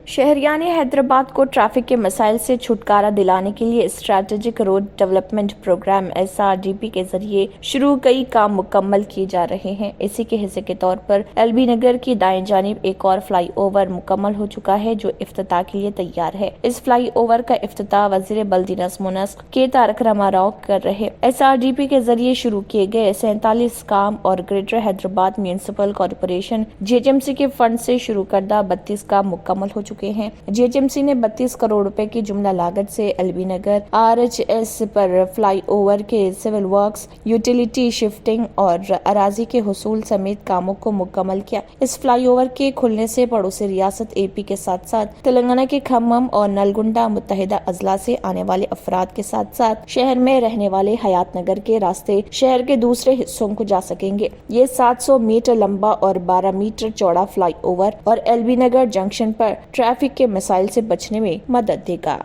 شہریان حیدرآباد کو ٹریفک کے مسائل سے چھٹکارا دلانے کے لیے strategic road development programme SRDP کے ذریعے شروع کئی کام مکمل کیے جا رہے ہیں۔ اسی کے حصے کے طور پر LB نگر کی دائیں جانب ایک اور فلائی اوور مکمل ہو چکا ہے جو افتتاح کے لیے تیار ہے۔ اس فلائی اوور کا افتتاح وزیر بلدی نظم و نسق کے تارک راما راؤ کر رہے۔ SRDP کے ذریعے شروع کیے گئے 47 کام اور greater Hyderabad municipal corporation GHMC کے فنڈ سے شروع کردہ 32 کام مکمل ہو چکے ہیں۔ GHMC نے 32 کروڑ روپے کی جملہ لاگت سے LB نگر RHS پر فلائی اوور کے سول ورکس، یوٹیلیٹی شفٹنگ اور اراضی کے حصول سمیت کاموں کو مکمل کیا۔ اس فلائی اوور کے کھلنے سے پڑوسی ریاست AP کے ساتھ ساتھ تلنگانہ کے کھمم اور نلگنڈا متحدہ اضلاع سے آنے والے افراد کے ساتھ ساتھ شہر میں رہنے والے حیات نگر کے راستے شہر کے دوسرے حصوں کو جا سکیں گے۔ یہ 700 میٹر لمبا اور 12 میٹر چوڑا فلائی اوور اور LB نگر جنکشن پر ٹریفک کے مسائل سے بچنے میں مدد دے گا۔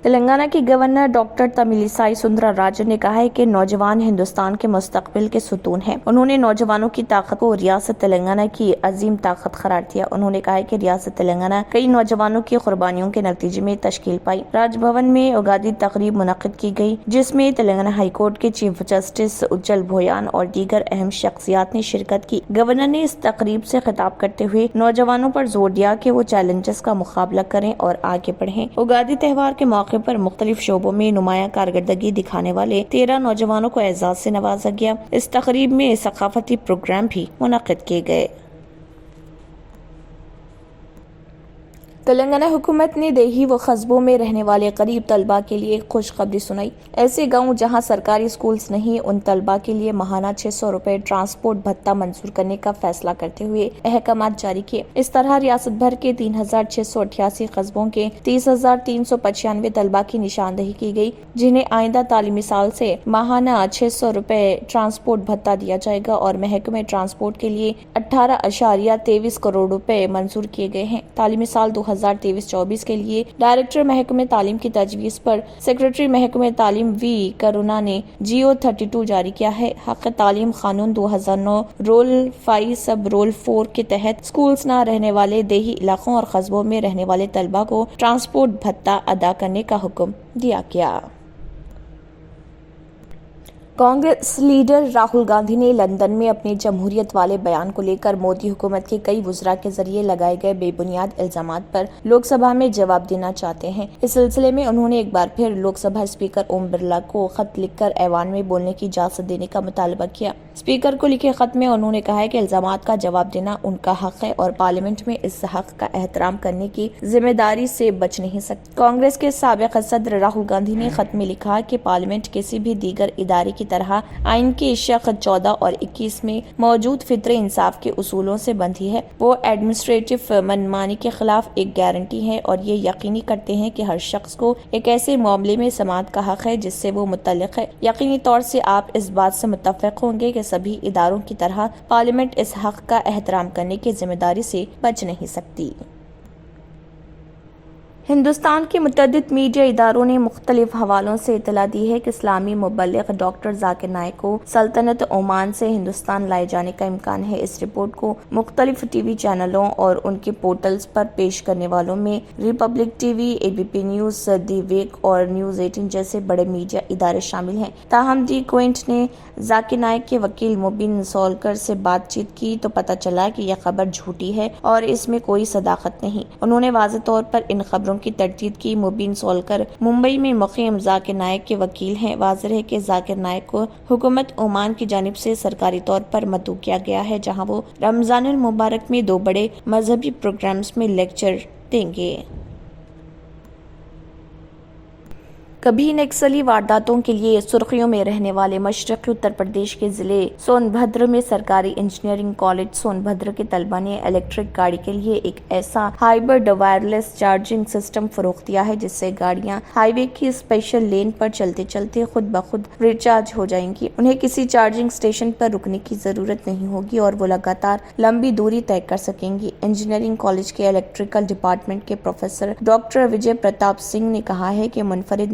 تلنگانہ کی گورنر ڈاکٹر تمیلیسائی سندرا راجن نے کہا ہے کہ نوجوان ہندوستان کے مستقبل کے ستون ہیں۔ انہوں نے نوجوانوں کی طاقت کو ریاست تلنگانہ کی عظیم طاقت قرار دیا۔ انہوں نے کہا کہ ریاست تلنگانہ کئی نوجوانوں کی قربانیوں کے نتیجے میں تشکیل پائی۔ راج بھون میں اگادی تقریب منعقد کی گئی جس میں تلنگانہ ہائی کورٹ کے چیف جسٹس اجل بھویان اور دیگر اہم شخصیات نے شرکت کی۔ گورنر نے اس تقریب سے خطاب کرتے ہوئے نوجوانوں پر زور دیا کہ وہ چیلنجز کا مقابلہ کریں اور آگے بڑھیں۔ اگادی تہوار کے موقع پر مختلف شعبوں میں نمایاں کارکردگی دکھانے والے 13 نوجوانوں کو اعزاز سے نوازا گیا۔ اس تقریب میں ثقافتی پروگرام بھی منعقد کیے گئے۔ تلنگانہ حکومت نے دیہی و قصبوں میں رہنے والے غریب طلباء کے لیے ایک خوشخبری سنائی۔ ایسے گاؤں جہاں سرکاری سکولز نہیں، ان طلباء کے لیے ماہانہ 600 روپے ٹرانسپورٹ بھتہ منظور کرنے کا فیصلہ کرتے ہوئے احکامات جاری کیے۔ اس طرح ریاست بھر کے 3688 قصبوں کے 30,395 طلباء کی نشاندہی کی گئی جنہیں آئندہ تعلیمی سال سے ماہانہ 600 روپے ٹرانسپورٹ بھتہ دیا جائے گا اور محکمہ ٹرانسپورٹ کے لیے 18.23 کروڑ روپے منظور کیے گئے ہیں۔ تعلیمی سال 2023-24 کے لیے ڈائریکٹر محکمہ تعلیم کی تجویز پر سیکریٹری محکمہ تعلیم V کرونا نے GO 32 جاری کیا ہے۔ حق تعلیم قانون 2009 رول 5 سب رول 4 کے تحت سکولز نہ رہنے والے دیہی علاقوں اور قصبوں میں رہنے والے طلباء کو ٹرانسپورٹ بھتہ ادا کرنے کا حکم دیا گیا۔ کانگریس لیڈر راہل گاندھی نے لندن میں اپنے جمہوریت والے بیان کو لے کر مودی حکومت کے کئی وزراء کے ذریعے لگائے گئے بے بنیاد الزامات پر لوک سبھا میں جواب دینا چاہتے ہیں۔ اس سلسلے میں انہوں نے ایک بار پھر لوک سبھا اسپیکر اوم برلا کو خط لکھ کر ایوان میں بولنے کی اجازت دینے کا مطالبہ کیا۔ اسپیکر کو لکھے خط میں انہوں نے کہا ہے کہ الزامات کا جواب دینا ان کا حق ہے اور پارلیمنٹ میں اس حق کا احترام کرنے کی ذمہ داری سے بچ نہیں سکتی۔ کانگریس کے سابق صدر راہل گاندھی نے خط میں لکھا کہ پارلیمنٹ کسی بھی دیگر ادارے کی طرح آئین کے شق 14 اور 21 میں موجود فطری انصاف کے اصولوں سے بندھی ہے۔ وہ ایڈمنسٹریٹو منمانی کے خلاف ایک گارنٹی ہے اور یہ یقینی کرتے ہیں کہ ہر شخص کو ایک ایسے معاملے میں سماعت کا حق ہے جس سے وہ متعلق ہے۔ یقینی طور سے آپ اس بات سے متفق ہوں گے کہ سبھی اداروں کی طرح پارلیمنٹ اس حق کا احترام کرنے کی ذمہ داری سے بچ نہیں سکتی۔ ہندوستان کے متعدد میڈیا اداروں نے مختلف حوالوں سے اطلاع دی ہے کہ اسلامی مبلغ ڈاکٹر ذاکر نائک کو سلطنت عمان سے ہندوستان لائے جانے کا امکان ہے۔ اس رپورٹ کو مختلف ٹی وی چینلوں اور ان کے پورٹلز پر پیش کرنے والوں میں ریپبلک TV، ABP نیوز، دی ویک اور نیوز 18 جیسے بڑے میڈیا ادارے شامل ہیں۔ تاہم دی کوئنٹ نے ذاکر نائک کے وکیل مبین سولکر سے بات چیت کی تو پتہ چلا کہ یہ خبر جھوٹی ہے اور اس میں کوئی صداقت نہیں۔ انہوں نے واضح طور پر ان خبروں کی تردید کی۔ مبین سولکر ممبئی میں مقیم ذاکر نائک کے وکیل ہیں۔ واضح ہے کہ ذاکر نائک کو حکومت عمان کی جانب سے سرکاری طور پر مدعو کیا گیا ہے جہاں وہ رمضان المبارک میں 2 بڑے مذہبی پروگرامز میں لیکچر دیں گے۔ کبھی نکسلی وارداتوں کے لیے سرخیوں میں رہنے والے مشرقی اتر پردیش کے ضلع سون بھدر میں سرکاری انجینئرنگ کالج سون بھدر کے طلبہ نے الیکٹرک گاڑی کے لیے ایک ایسا ہائبرڈ وائرلیس چارجنگ سسٹم فروخت دیا ہے جس سے گاڑیاں ہائی وے کی اسپیشل لین پر چلتے چلتے خود بخود ریچارج ہو جائیں گی۔ انہیں کسی چارجنگ اسٹیشن پر رکنے کی ضرورت نہیں ہوگی اور وہ لگاتار لمبی دوری طے کر سکیں گی۔ انجینئرنگ کالج کے الیکٹریکل ڈپارٹمنٹ کے پروفیسر ڈاکٹر وجے پرتاپ سنگھ نے کہا ہے کہ منفرد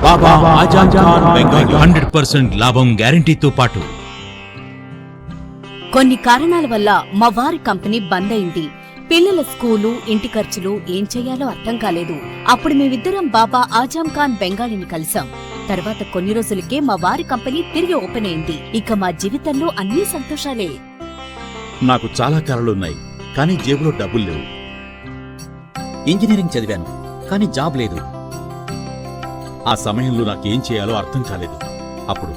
బాబా ఆజం ఖాన్ బెంగాల్ 100% లాభం గ్యారంటీతో పాటు కొన్ని కారణాల వల్ల మా వారి కంపెనీ బంద్ అయింది. పిల్లల స్కూలు, ఇంటి ఖర్చులు ఏం చెయ్యాలో అర్థం కాలేదు. అప్పుడు మేమిద్దరం బాబా ఆజం ఖాన్ బెంగాలీని కలిసాం. తర్వాత కొన్ని రోజులకే మా వారి కంపెనీ తిరిగి ఓపెన్ అయింది. ఇక మా జీవితంలో అన్ని సంతోషాలే. నాకు చాలా కలలున్నాయి, కానీ జేబులో డబ్బులు లేవు. ఇంజనీరింగ్ చదివాను, కానీ జాబ్ లేదు. ఆ సమయంలో నాకేం చేయాలో అర్థం కాలేదు. అప్పుడు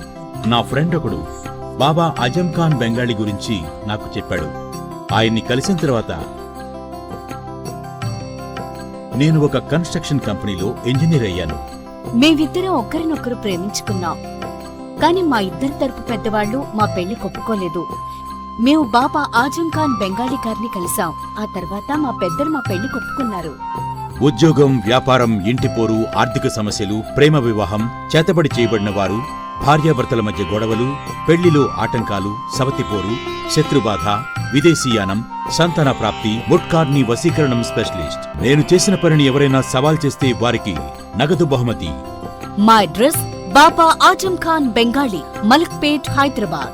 నా ఫ్రెండ్ ఒకడు బాబా ఆజం ఖాన్ బెంగాలీ గురించి నాకు చెప్పాడు. ఆయన్ని కలిసిన తర్వాత నేను ఒక కన్స్ట్రక్షన్ కంపెనీలో ఇంజనీర్ అయ్యాను. మేమిద్దరం ఒకరినొకరు ప్రేమించుకున్నాం. కాని మా ఇద్దరి తరపు పెద్దవాళ్లు మా పెళ్లి ఒప్పుకోలేదు. మేము బాబా ఆజం ఖాన్ బెంగాలీ గారిని కలిసాం. ఆ తర్వాత మా పెద్దలు మా పెళ్లి ఒప్పుకున్నారు. ఉద్యోగం, వ్యాపారం, ఇంటిపోరు, ఆర్థిక సమస్యలు, ప్రేమ వివాహం, చేతబడి చేయబడిన వారు, భార్యాభర్తల మధ్య గొడవలు, పెళ్లిలో ఆటంకాలు, సవతిపోరు, శత్రుబాధ, విదేశీయానం, సంతాన ప్రాప్తి, ముట్కార్ని వశీకరణం స్పెషలిస్ట్. నేను చేసిన పనిని ఎవరైనా సవాల్ చేస్తే వారికి నగదు బహుమతి. మా అడ్రస్ బాబా ఆజం ఖాన్ బెంగాలీ, మలక్పేట్, హైదరాబాద్.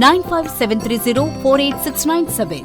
9573048697।